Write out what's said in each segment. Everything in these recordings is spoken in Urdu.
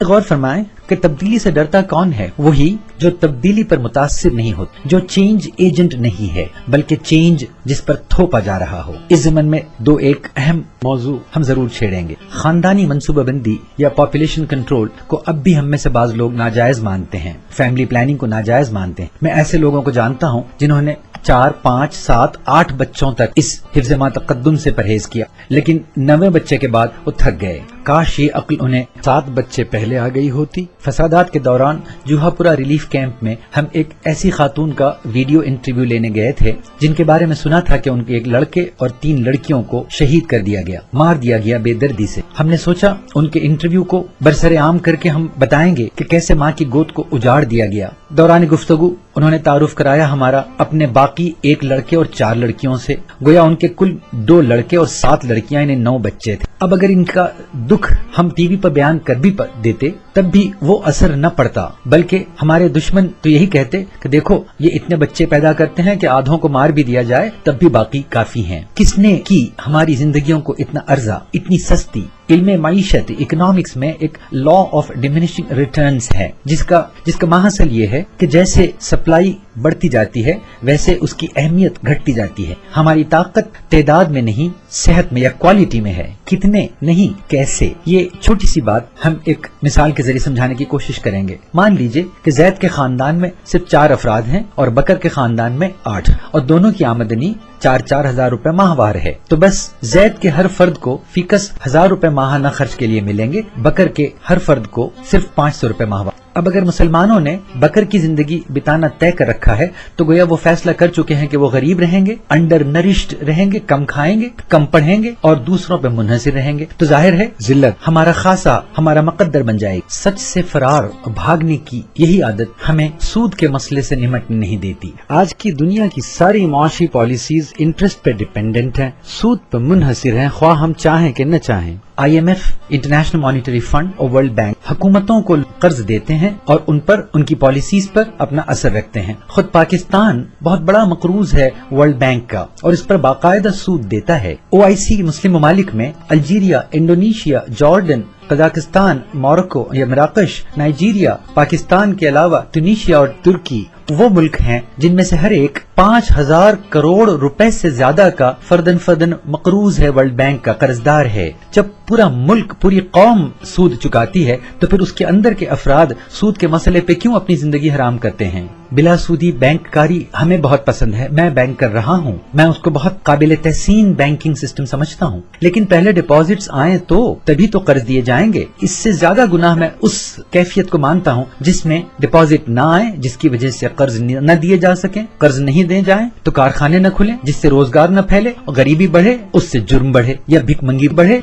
غور فرمائیں کہ تبدیلی سے ڈرتا کون ہے؟ وہی جو تبدیلی پر متاثر نہیں ہوتا، جو چینج ایجنٹ نہیں ہے بلکہ چینج جس پر تھوپا جا رہا ہو۔ اس ضمن میں ایک اہم موضوع ہم ضرور چھیڑیں گے۔ خاندانی منصوبہ بندی یا پاپولیشن کنٹرول کو اب بھی ہم میں سے بعض لوگ ناجائز مانتے ہیں، فیملی پلاننگ کو ناجائز مانتے ہیں۔ میں ایسے لوگوں کو جانتا ہوں جنہوں نے 4، 5، 7، 8 بچوں تک اس حفظ ما تقدم سے پرہیز کیا، لیکن 9ویں بچے کے بعد وہ تھک گئے۔ کاش یہ عقل انہیں 7 بچے پہلے آ گئی ہوتی۔ فسادات کے دوران جوہا پورہ ریلیف کیمپ میں ہم ایک ایسی خاتون کا ویڈیو انٹرویو لینے گئے تھے جن کے بارے میں سنا تھا کہ ان کے ایک لڑکے اور 3 لڑکیوں کو شہید کر دیا گیا، مار دیا گیا بے دردی سے۔ ہم نے سوچا ان کے انٹرویو کو برسر عام کر کے ہم بتائیں گے کہ کیسے ماں کی گود کو اجاڑ دیا گیا۔ دوران گفتگو انہوں نے تعارف کرایا ہمارا اپنے باقی 1 لڑکے اور 4 لڑکیوں سے، گویا ان کے کل 2 لڑکے اور 7 لڑکیاں، انہیں 9 بچے تھے۔ اب اگر ان کا دکھ ہم ٹی وی پر بیان کر بھی دیتے تب بھی وہ اثر نہ پڑتا، بلکہ ہمارے دشمن تو یہی کہتے کہ دیکھو یہ اتنے بچے پیدا کرتے ہیں کہ آدھوں کو مار بھی دیا جائے تب بھی باقی کافی ہیں۔ کس نے کی ہماری زندگیوں کو اتنا ارزا، اتنی سستی؟ علم معیشت، اکنامکس میں ایک لا آف ڈیمینشنگ ریٹرنز ہے جس کا ماحصل یہ ہے کہ جیسے سپلائی بڑھتی جاتی ہے ویسے اس کی اہمیت گھٹتی جاتی ہے۔ ہماری طاقت تعداد میں نہیں، صحت میں یا کوالٹی میں ہے، کتنے نہیں کیسے۔ یہ چھوٹی سی بات ہم ایک مثال کے ذریعے سمجھانے کی کوشش کریں گے۔ مان لیجئے کہ زید کے خاندان میں صرف 4 افراد ہیں اور بکر کے خاندان میں 8، اور دونوں کی آمدنی 4-4 ہزار روپے ماہوار ہے، تو بس زید کے ہر فرد کو فیکس 1000 روپے ماہانہ خرچ کے لیے ملیں گے، بکر کے ہر فرد کو صرف 500 روپے ماہوار۔ اب اگر مسلمانوں نے بکر کی زندگی بتانا طے کر رکھا ہے تو گویا وہ فیصلہ کر چکے ہیں کہ وہ غریب رہیں گے، انڈر نرشڈ رہیں گے، کم کھائیں گے، کم پڑھیں گے اور دوسروں پہ منحصر رہیں گے، تو ظاہر ہے ذلت ہمارا خاصا، ہمارا مقدر بن جائے گی۔ سچ سے فرار بھاگنے کی یہی عادت ہمیں سود کے مسئلے سے نمٹنے نہیں دیتی۔ آج کی دنیا کی ساری معاشی پالیسیز انٹرسٹ پہ ڈیپینڈنٹ ہیں، سود پہ منحصر ہیں، خواہ ہم چاہیں کہ نہ چاہیں۔ IMF، انٹرنیشنل مانیٹری فنڈ اور ورلڈ بینک حکومتوں کو قرض دیتے ہیں اور ان پر، ان کی پالیسیز پر اپنا اثر رکھتے ہیں۔ خود پاکستان بہت بڑا مقروض ہے ورلڈ بینک کا اور اس پر باقاعدہ سود دیتا ہے۔ OIC مسلم ممالک میں Algeria, Indonesia, Jordan, Kazakhstan, Morocco یا مراکش، نائجیریا، پاکستان کے علاوہ ٹونیشیا اور ترکی وہ ملک ہیں جن میں سے ہر ایک 5000 کروڑ روپے سے زیادہ کا فردن مقروض ہے، ورلڈ بینک کا قرضدار ہے۔ جب پورا ملک، پوری قوم سود چکاتی ہے تو پھر اس کے اندر کے افراد سود کے مسئلے پہ کیوں اپنی زندگی حرام کرتے ہیں؟ بلا سودی بینک کاری ہمیں بہت پسند ہے، میں بینک کر رہا ہوں، میں اس کو بہت قابل تحسین بینکنگ سسٹم سمجھتا ہوں، لیکن پہلے ڈپازٹس آئیں تو تبھی تو قرض دیے جائیں گے۔ اس سے زیادہ گناہ میں اس کیفیت کو مانتا ہوں جس میں ڈپازٹ نہ آئے، جس کی وجہ سے قرض نہ دیے جا سکیں، قرض نہیں دے جائیں تو کارخانے نہ کھلیں جس سے روزگار نہ پھیلے اور غریبی بڑھے، اس سے جرم بڑھے یا بھیک منگی بڑھے۔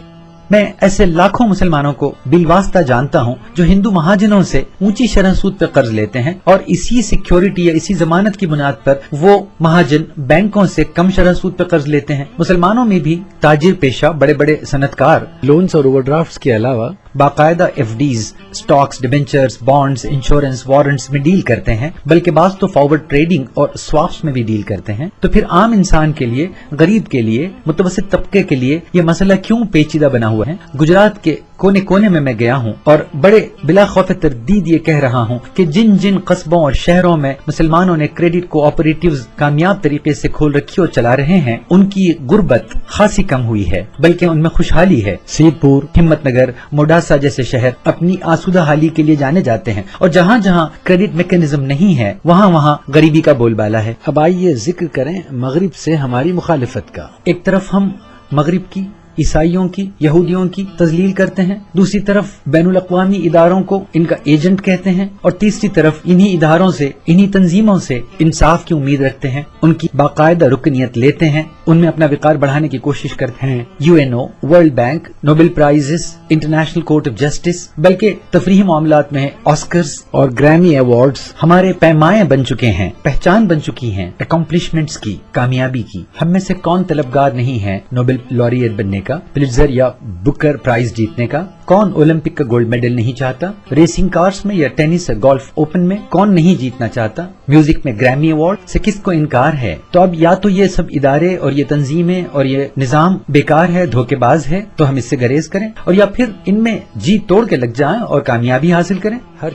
میں ایسے لاکھوں مسلمانوں کو بالواسطہ جانتا ہوں جو ہندو مہاجنوں سے اونچی شرح سود پہ قرض لیتے ہیں اور اسی سیکیورٹی یا اسی ضمانت کی بنیاد پر وہ مہاجن بینکوں سے کم شرح سود پہ قرض لیتے ہیں۔ مسلمانوں میں بھی تاجر پیشہ، بڑے بڑے صنعتکار لونز اور اوور ڈرافٹس کے علاوہ باقاعدہ FDs، stocks, debentures, bonds, insurance, warrants میں ڈیل کرتے ہیں، بلکہ بعض تو فارورڈ ٹریڈنگ اور سواپس میں بھی ڈیل کرتے ہیں۔ تو پھر عام انسان کے لیے، غریب کے لیے، متوسط طبقے کے لیے یہ مسئلہ کیوں پیچیدہ بنا ہوا ہے؟ گجرات کے کونے کونے میں گیا ہوں اور بڑے بلا خوف تردید یہ کہہ رہا ہوں کہ جن جن قصبوں اور شہروں میں مسلمانوں نے کریڈٹ کوآپریٹیوز کامیاب طریقے سے کھول رکھی اور چلا رہے ہیں، ان کی غربت خاصی کم ہوئی ہے، بلکہ ان میں خوشحالی ہے۔ سید پور، ہمت نگر، موڈاسا جیسے شہر اپنی آسودہ حالی کے لیے جانے جاتے ہیں، اور جہاں جہاں کریڈٹ میکینزم نہیں ہے وہاں وہاں غریبی کا بول بالا ہے۔ اب آئیے ذکر کریں مغرب سے ہماری مخالفت کا۔ ایک طرف ہم مغرب کی، عیسائیوں کی، یہودیوں کی تذلیل کرتے ہیں، دوسری طرف بین الاقوامی اداروں کو ان کا ایجنٹ کہتے ہیں، اور تیسری طرف انہی اداروں سے، انہی تنظیموں سے انصاف کی امید رکھتے ہیں، ان کی باقاعدہ رکنیت لیتے ہیں، ان میں اپنا وقار بڑھانے کی کوشش کرتے ہیں۔ UNO، World Bank, Nobel prizes, International Court of Justice, بلکہ تفریحی معاملات میں آسکرز اور گریمی ایوارڈز ہمارے پیمائے بن چکے ہیں، پہچان بن چکی ہیں اکمپلشمنٹس کی، کامیابی کی۔ ہم میں سے کون طلبگار نہیں ہے نوبل لوریٹ بننے کا؟ کا, پلٹزر یا بکر پرائز جیتنے کا. کون اولمپک کا گولڈ میڈل نہیں چاہتا؟ ریسنگ کارز میں یا ٹینس یا گولف اوپن میں کون نہیں جیتنا چاہتا؟ میوزک میں گریمی ایوارڈ سے کس کو انکار ہے؟ تو اب یا تو یہ سب ادارے اور یہ تنظیمیں اور یہ نظام بیکار ہے, دھوکے باز ہے, تو ہم اس سے گریز کریں, اور یا پھر ان میں جی توڑ کے لگ جائیں اور کامیابی حاصل کریں. ہر